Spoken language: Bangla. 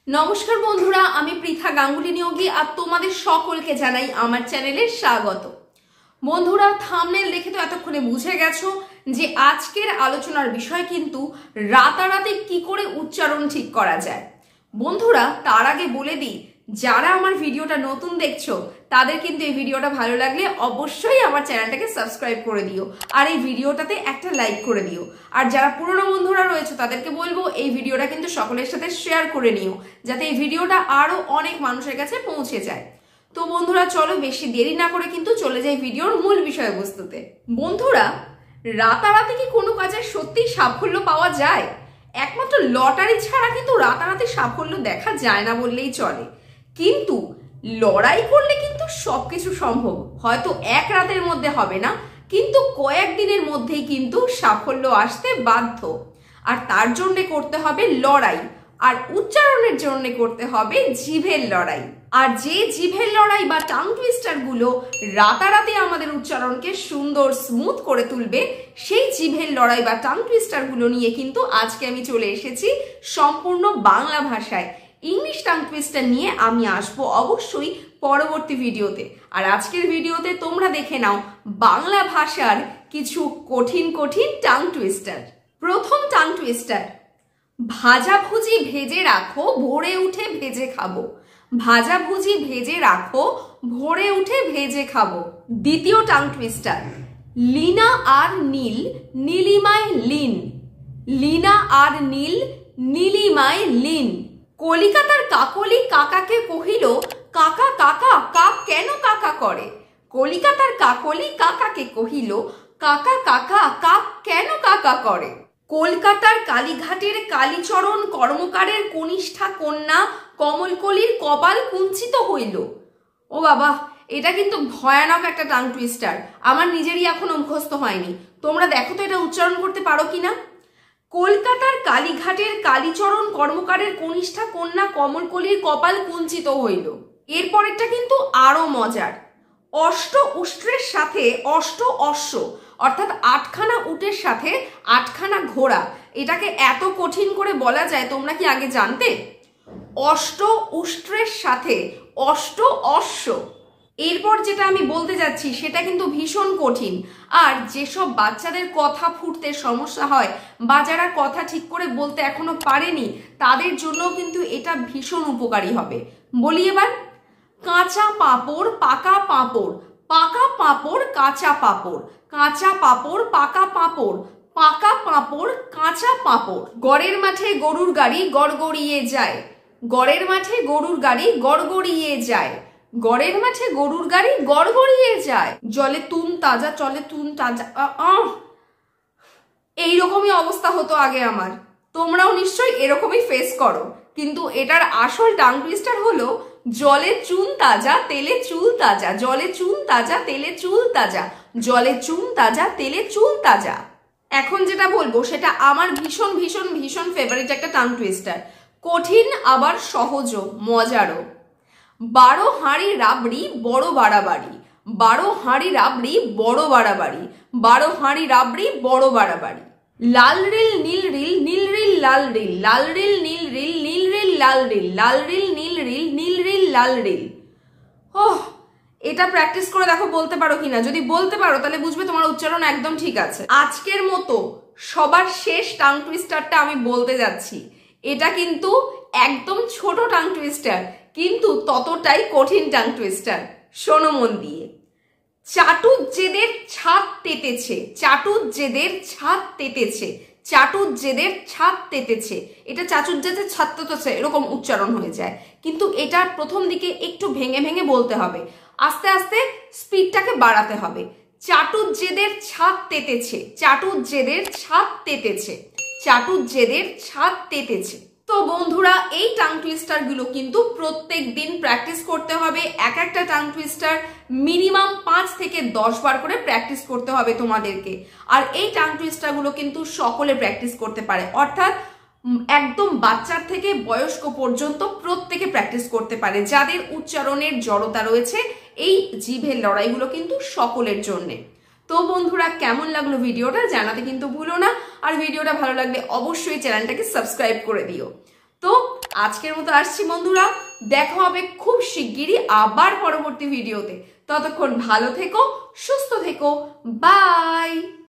নমস্কার বন্ধুরা, আমি পৃথা গাঙ্গুলি নিয়োগী আর তোমাদের সকলকে জানাই আমার চ্যানেলে স্বাগত। বন্ধুরা, থাম্বনেল দেখে তো এতক্ষণে বুঝে গেছো যে আজকের আলোচনার বিষয় কিন্তু রাতারাতি কি করে উচ্চারণ ঠিক করা যায়। বন্ধুরা, তার আগে বলে দিই, যারা আমার ভিডিওটা নতুন দেখছো তাদের কিন্তু এই ভিডিওটা ভালো লাগলে অবশ্যই আমার চ্যানেলটাকে সাবস্ক্রাইব করে দিও আর এই ভিডিওটাতে একটা লাইক করে দিও। আর যারা পুরনো বন্ধুরা রয়েছে তাদেরকে বলবো এই ভিডিওটা কিন্তু সকলের সাথে শেয়ার করে নিও, যাতে এই ভিডিওটা আরো অনেক মানুষের কাছে পৌঁছে যায়। তো বন্ধুরা, চলো বেশি দেরি না করে কিন্তু চলে যাই ভিডিওর মূল বিষয়বস্তুতে। বন্ধুরা, রাতারাতি কি কোনো কাজে সত্যি সাফল্য পাওয়া যায়? একমাত্র লটারি ছাড়া কিন্তু রাতারাতি সাফল্য দেখা যায় না বললেই চলে। কিন্তু লড়াই করলে কিন্তু সবকিছু সম্ভব। হয়তো এক রাতের মধ্যে হবে না, কিন্তু কয়েকদিনের মধ্যেই কিন্তু সাফল্য আসতে বাধ্য। আর তার জন্য করতে হবে লড়াই, আর উচ্চারণের জন্য করতে হবে জিভের লড়াই। আর যে জিভের লড়াই বা টাং টুইস্টার গুলো রাতারাতি আমাদের উচ্চারণকে সুন্দর স্মুথ করে তুলবে, সেই জিভের লড়াই বা টাং টুইস্টার গুলো নিয়ে কিন্তু আজকে আমি চলে এসেছি সম্পূর্ণ বাংলা ভাষায়। ইংলিশ টাং টুইস্টার নিয়ে আমি আসবো অবশ্যই পরবর্তী ভিডিওতে। আর আজকের ভিডিওতে তোমরা দেখে নাও বাংলা ভাষার কিছু কঠিন কঠিন টাং টুইস্টার। প্রথম টাং টুইস্টার, ভাজাভুজি ভেজে রাখো, ভোরে উঠে ভেজে খাবো। ভাজাভুজি ভেজে রাখো, ভোরে উঠে ভেজে খাবো। দ্বিতীয় টাং টুইস্টার, লীনা আর নীল নীলিমায় লীন। লীনা আর নীল নীলিমায় লীন। কলিকাতার কাকলি কাকাকে কহিল, কাকা কাকা কাক কেন কাকা করে? কলিকাতার কাকলি কাকাকে কহিল, কাকা কাকা কাক কেন কাকা করে? কলকাতার কালীঘাটের কালীচরণ কর্মকারের কনিষ্ঠা কন্যা কমলকলির কপাল কুঞ্চিত হইল। ও বাবা, এটা কিন্তু ভয়ানক একটা টাং টুইস্টার। আমার নিজেরই এখনো মুখস্থ হয়নি। তোমরা দেখো তো এটা উচ্চারণ করতে পারো কিনা। কলকাতার কালীঘাটের কালীচরণ কর্মকারের কনিষ্ঠা কন্যা কমলকলির কপাল কুঞ্চিত হইল। এরপরেরটা কিন্তু আরো মজার। অষ্ট উষ্ট্রের সাথে অষ্ট অশ্ব, অর্থাৎ আটখানা উটের সাথে আটখানা ঘোড়া। এটাকে এত কঠিন করে বলা যায় তোমরা কি আগে জানতে? অষ্ট উষ্ট্রের সাথে অষ্ট অশ্ব। এরপর যেটা আমি বলতে যাচ্ছি সেটা কিন্তু ভীষণ কঠিন। আর যেসব বাচ্চাদের কথা ফুটতে সমস্যা হয় বা যারা কথা ঠিক করে বলতে এখনো পারেনি, তাদের জন্য কিন্তু এটা ভীষণ উপকারী হবে। বলি এবার, কাঁচা পাঁপড় পাকা পাঁপড়, পাকা পাঁপড় কাঁচা পাঁপড়, কাঁচা পাঁপড় পাকা পাঁপড়, পাকা পাঁপড় কাঁচা পাঁপড়। গড়ের মাঠে গরুর গাড়ি গড়গড়িয়ে যায়। গড়ের মাঠে গরুর গাড়ি গড়গড়িয়ে যায়। গড়ের মাঠে গরুর গাড়ি গড়গড়িয়ে যায়। জলে তুন তাজা, চলে তুন তাজা। এইরকমই অবস্থা হতো আগে আমার। তোমরাও নিশ্চয়ই এরকমই ফেস করো। কিন্তু এটার আসল টাং টুইস্টার হলো, জলে চুন তাজা তেলে চুল তাজা। জলে চুন তাজা তেলে চুল তাজা। জলে চুন তাজা তেলে চুল তাজা। এখন যেটা বলবো সেটা আমার ভীষণ ভীষণ ভীষণ ফেভারিট একটা টাং টুইস্টার। কঠিন আবার সহজও মজারও। 12 হাঁড়ি রাবড়ি বড় বাড়াবাড়ি। 12 হাঁড়ি রাবড়ি বড় বাড়াবাড়ি। 12 হাঁড়ি রাবড়ি বড় বাড়াবাড়ি। লাল রিল নীল রিল নীল রিল লাল রিল। লাল রিল নীল রিল নীল রিল লাল রিল। লাল রিল নীল রিল নীল রিল লাল রিল। ওহ, এটা প্র্যাকটিস করে দেখো বলতে পারো কিনা। যদি বলতে পারো তাহলে বুঝবে তোমার উচ্চারণ একদম ঠিক আছে। আজকের মতো সবার শেষ টাং টুইস্টারটা আমি বলতে যাচ্ছি। এটা কিন্তু একদম ছোট টাং টুইস্টার, কিন্তু ততটাই কঠিন টাং টুইস্টার। শোনো মন দিয়ে। চাটুজ্জেদের ছাদ তেতেছে। চাটুজ্জেদের ছাদ তেতেছে। চাটুজ্জেদের ছাদ তেতেছে। এটা চাটুজ্জেদের ছাদ তেতেছে এরকম উচ্চারণ হয়ে যায়, কিন্তু এটা প্রথম দিকে একটু ভেঙে ভেঙে বলতে হবে। আস্তে আস্তে স্পিডটাকে বাড়াতে হবে। চাটুজ্জেদের ছাদ তেতেছে। চাটুজ্জেদের ছাদ তেতেছে। চাটুজ্জেদের ছাদ তেতেছে। তো বন্ধুরা, এই টাং টুইস্টার গুলো কিন্তু প্রত্যেক দিন প্র্যাকটিস করতে হবে। এক একটা টাং টুইস্টার মিনিমাম 5 থেকে 10 বার করে প্র্যাকটিস করতে হবে তোমাদেরকে। আর এই টাং টুইস্টার গুলো কিন্তু সকলে প্র্যাকটিস করতে পারে, অর্থাৎ একদম বাচ্চার থেকে বয়স্ক পর্যন্ত প্রত্যেকে প্র্যাকটিস করতে পারে। যাদের উচ্চারণের জড়তা রয়েছে, এই জিভের লড়াইগুলো কিন্তু সকলের জন্যে। তো বন্ধুরা, কেমন লাগলো ভিডিওটা জানাতে কিন্তু ভুলো না। আর ভিডিওটা ভালো লাগলে অবশ্যই চ্যানেলটাকে সাবস্ক্রাইব করে দিও। তো আজকের মতো আসছি বন্ধুরা, দেখা হবে খুব শিগগিরই আবার পরবর্তী ভিডিওতে। ততক্ষণ ভালো থেকো, সুস্থ থেকো, বাই।